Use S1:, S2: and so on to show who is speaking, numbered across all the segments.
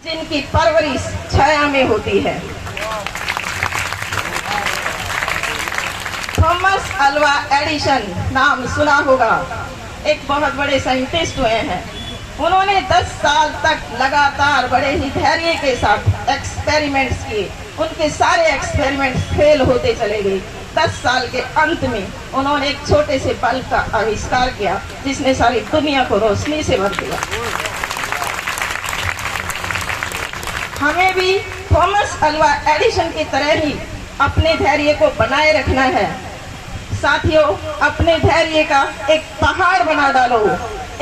S1: जिनकी परवरिश छाया में होती है। थॉमस अल्वा एडिसन नाम सुना होगा, एक बहुत बड़े साइंटिस्ट हुए हैं। उन्होंने 10 साल तक लगातार बड़े ही धैर्य के साथ एक्सपेरिमेंट्स किए। उनके सारे एक्सपेरिमेंट्स फेल होते चले गए। 10 साल के अंत में उन्होंने एक छोटे से बल्ब का आविष्कार किया जिसने सारी दुनिया को रोशनी से भर दिया। हमें भी थॉमस अल्वा एडिसन की तरह ही अपने धैर्य को बनाए रखना है। साथियों, अपने धैर्य का एक पहाड़ बना डालो,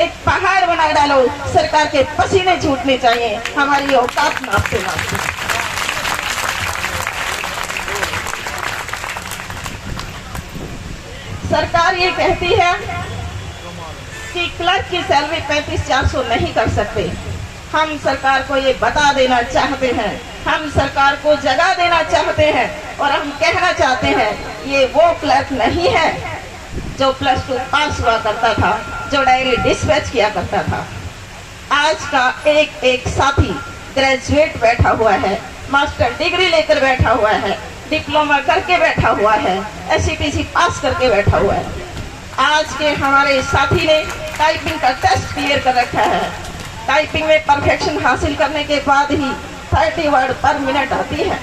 S1: एक पहाड़ बना डालो। सरकार के पसीने छूटने चाहिए हमारी औकात नापते नापते। सरकार ये कहती है कि क्लर्क की सैलरी 35,400 नहीं कर सकते। हम सरकार को ये बता देना चाहते हैं, हम सरकार को जगा देना चाहते हैं और हम कहना चाहते हैं ये वो क्लर्क नहीं है जो +2 पास हुआ करता था, जो डायरी डिस्पैच किया करता था। आज का एक एक साथी ग्रेजुएट बैठा हुआ है, मास्टर डिग्री लेकर बैठा हुआ है, डिप्लोमा करके बैठा हुआ है, SCTC पास करके बैठा हुआ है। आज के हमारे साथी ने टाइपिंग का टेस्ट क्लियर कर रखा है। टाइपिंग में परफेक्शन हासिल करने के बाद ही 30 वर्ड पर मिनट आती है।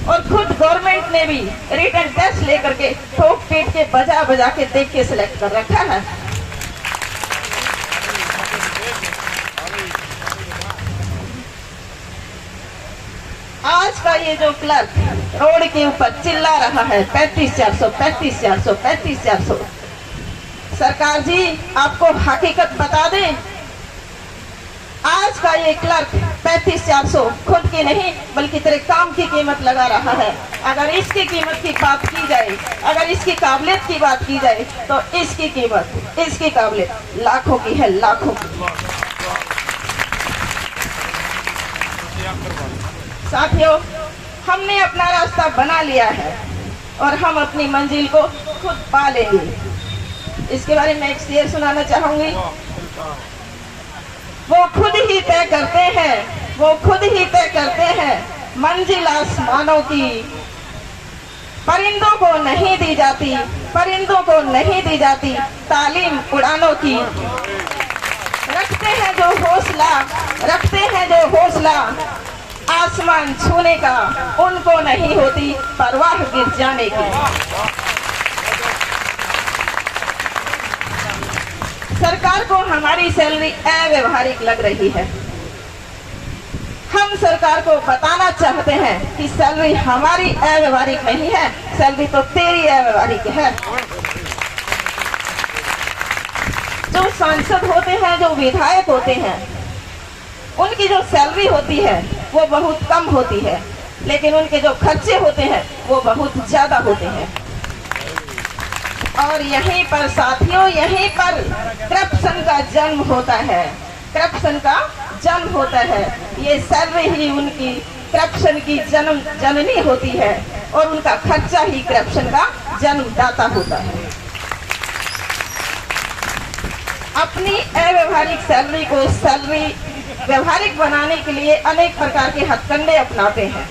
S1: और खुद गवर्नमेंट ने भी रिटन टेस्ट लेकर के ठोक पीट के बजा बजा के देख के सिलेक्ट कर रखा है। आज का ये जो क्लर्क रोड के ऊपर चिल्ला रहा है 35,400, 35,400, 35,400, सरकार जी आपको हकीकत बता दें, आज का ये क्लर्क 35,400 खुद की नहीं बल्कि तेरे काम की कीमत लगा रहा है। अगर इसकी कीमत की बात की जाए, अगर इसकी काबिलियत की बात की जाए तो इसकी कीमत, इसकी काबिलियत लाखों की है, लाखों की। साथियों, हमने अपना रास्ता बना लिया है और हम अपनी मंजिल को खुद पा लेंगे। इसके बारे में एक शेर सुनाना चाहूंगी। वो खुद ही तय करते हैं, वो खुद ही तय करते हैं मंजिल आसमानों की, परिंदों को नहीं दी जाती, परिंदों को नहीं दी जाती तालीम उड़ानों की। रखते हैं जो हौसला, रखते हैं जो हौसला आसमान छूने का, उनको नहीं होती परवाह गिर जाने की। सरकार को हमारी सैलरी अव्यवहारिक लग रही है। हम सरकार को बताना चाहते हैं कि सैलरी हमारी अव्यवहारिक नहीं है, सैलरी तो तेरी अव्यवहारिक है। जो सांसद होते हैं, जो विधायक होते हैं, उनकी जो सैलरी होती है वो बहुत कम होती है, लेकिन उनके जो खर्चे होते हैं वो बहुत ज्यादा होते हैं। और यहीं पर साथियों, यहीं पर करप्शन का जन्म होता है, करप्शन का जन्म होता है। ये सैलरी ही उनकी करप्शन की जननी होती है और उनका खर्चा ही करप्शन का जन्मदाता होता है। अपनी अव्यवहारिक सैलरी को सैलरी व्यवहारिक बनाने के लिए अनेक प्रकार के हथकंडे अपनाते हैं।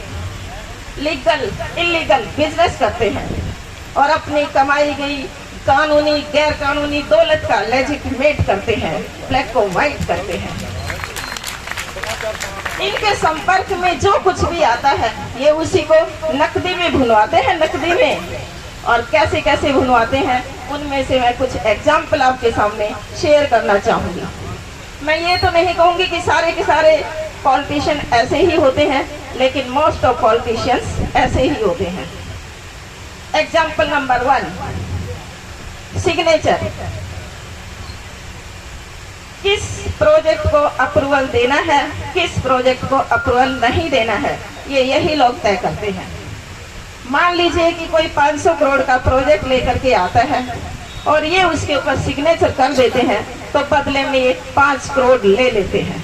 S1: लीगल इलीगल बिजनेस करते हैं और अपनी कमाई गई कानूनी गैर कानूनी दौलत का लेजिटिमेट करते हैं, ब्लैक को व्हाइट करते हैं। इनके संपर्क में जो कुछ भी आता है ये उसी को नकदी में भुनवाते हैं, नकदी में। और कैसे कैसे भुनवाते हैं उनमें से मैं कुछ एग्जाम्पल आपके सामने शेयर करना चाहूंगी। मैं ये तो नहीं कहूंगी कि सारे के सारे पॉलिटिशियन ऐसे ही होते हैं, लेकिन मोस्ट ऑफ पॉलिटिशियंस ऐसे ही होते हैं। Example number 1, signature. किस प्रोजेक्ट को अप्रूवल देना है, किस प्रोजेक्ट को अप्रूवल नहीं देना है, ये यही लोग तय करते हैं। मान लीजिए कि कोई 500 करोड़ का प्रोजेक्ट लेकर के आता है और ये उसके ऊपर सिग्नेचर कर देते हैं तो बदले में ये 5 करोड़ ले लेते हैं।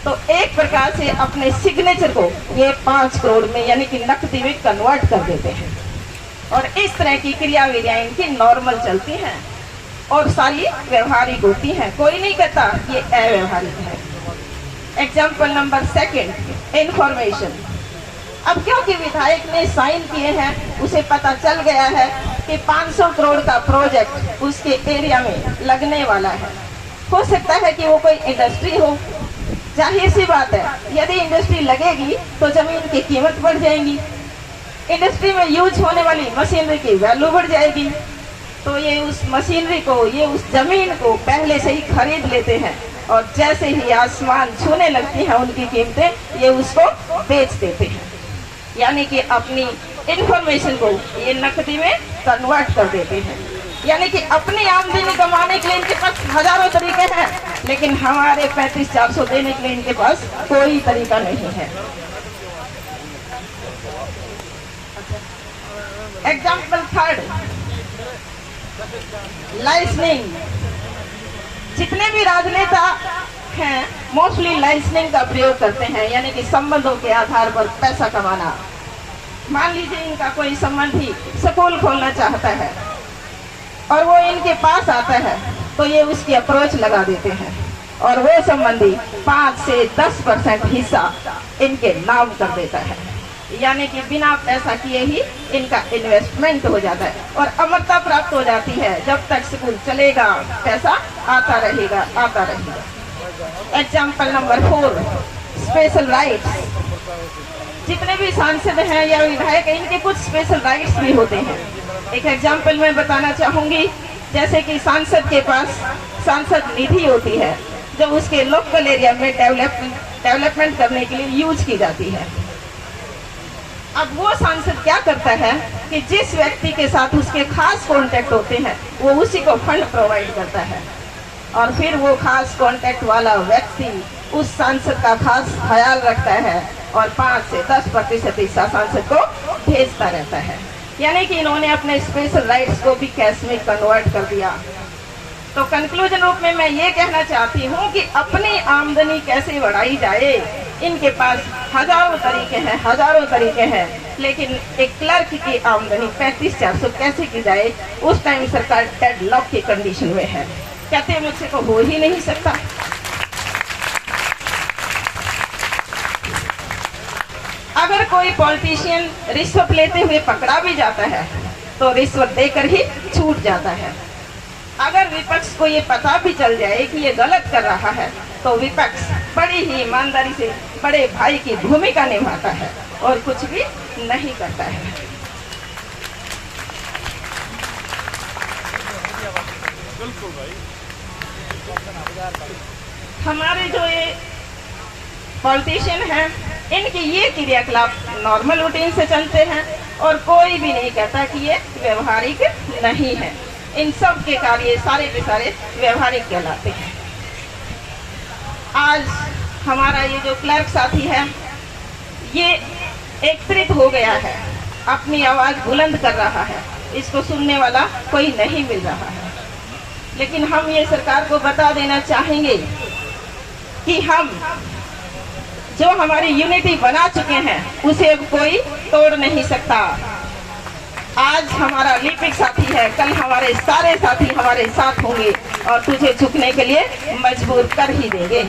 S1: तो एक प्रकार से अपने सिग्नेचर को ये 5 करोड़ में यानी कि नकदी में कन्वर्ट कर देते हैं। और इस तरह की क्रियाविधियां इनकी नॉर्मल चलती हैं और सारी व्यवहारिक होती हैं। कोई नहीं कहता ये अव्यवहारिक है। Example number second, information. अब क्योंकि विधायक ने साइन किए हैं, उसे पता चल गया है कि 500 करोड़ का प्रोजेक्ट उसके एरिया में लगने वाला है। हो सकता है कि वो कोई इंडस्ट्री हो, जाहिर सी बात है, यदि इंडस्ट्री लगेगी तो जमीन की कीमत बढ़ जाएगी, इंडस्ट्री में यूज होने वाली मशीनरी की वैल्यू बढ़ जाएगी। तो ये उस मशीनरी को, ये उस जमीन को पहले से ही खरीद लेते हैं और जैसे ही आसमान छूने लगती हैं उनकी कीमतें, ये उसको बेच देते हैं। यानी कि अपनी इंफॉर्मेशन को ये नकदी में कन्वर्ट कर देते हैं। यानी कि अपनी आमदनी कमाने के लिए इनके पास हजारों तरीके हैं, लेकिन हमारे 35-400 देने के लिए इनके पास कोई तरीका नहीं है। Example third, licensing. जितने भी राजनेता हैं मोस्टली लाइसेंसिंग का प्रयोग करते हैं, यानी कि संबंधों के आधार पर पैसा कमाना। मान लीजिए इनका कोई संबंधी स्कूल खोलना चाहता है और वो इनके पास आता है, तो ये उसकी अप्रोच लगा देते हैं और वो संबंधी 5 से 10% हिस्सा इनके नाम कर देता है। यानी कि बिना पैसा किए ही इनका इन्वेस्टमेंट हो जाता है और अमरता प्राप्त हो जाती है। जब तक स्कूल चलेगा पैसा आता रहेगा, आता रहेगा। Example number 4, special rights. जितने भी सांसद हैं या विधायक हैं, इनके कुछ स्पेशल राइट्स भी होते हैं। एक एग्जाम्पल मैं बताना चाहूंगी, जैसे कि सांसद के पास सांसद निधि होती है, जो उसके लोकल एरिया में डेवलपमेंट करने के लिए यूज की जाती है। अब वो सांसद क्या करता है कि जिस व्यक्ति के साथ उसके खास कांटेक्ट होते हैं, वो उसी को फंड प्रोवाइड करता है और फिर वो खास कांटेक्ट वाला व्यक्ति उस सांसद का खास ख्याल रखता है और 5 से 10% हिस्सा सांसद को भेजता रहता है। यानी कि इन्होंने अपने स्पेशल राइट्स को भी कैश में कन्वर्ट कर दिया। तो कंक्लूजन रूप में मैं ये कहना चाहती हूँ कि अपनी आमदनी कैसे बढ़ाई जाए, इनके पास हजारों तरीके हैं, लेकिन एक क्लर्क की आमदनी 35-400 कैसे की जाए, उस टाइम सरकार डेडलॉक की कंडीशन में है। कहते मुझसे को हो ही नहीं सकता। अगर कोई पॉलिटिशियन रिश्वत लेते हुए पकड़ा भी जाता है तो रिश्वत देकर ही छूट जाता है। अगर विपक्ष को ये पता भी चल जाए कि ये गलत कर रहा है तो विपक्ष बड़ी ही ईमानदारी से बड़े भाई की भूमिका निभाता है और कुछ भी नहीं करता है। हमारे जो ये पॉलिटिशियन हैं, इनकी ये क्रियाकलाप नॉर्मल रूटीन से चलते हैं और कोई भी नहीं कहता कि ये व्यवहारिक नहीं है। इन सब के कार्य सारे के सारे व्यवहारिक कहलाते हैं। आज हमारा ये जो क्लर्क साथी है, ये एकत्रित हो गया है, अपनी आवाज बुलंद कर रहा है, इसको सुनने वाला कोई नहीं मिल रहा है। लेकिन हम ये सरकार को बता देना चाहेंगे कि हम जो हमारी यूनिटी बना चुके हैं उसे अब कोई तोड़ नहीं सकता। आज हमारा लिपिक साथी है, कल हमारे सारे साथी हमारे साथ होंगे और तुझे झुकने के लिए मजबूर कर ही देंगे।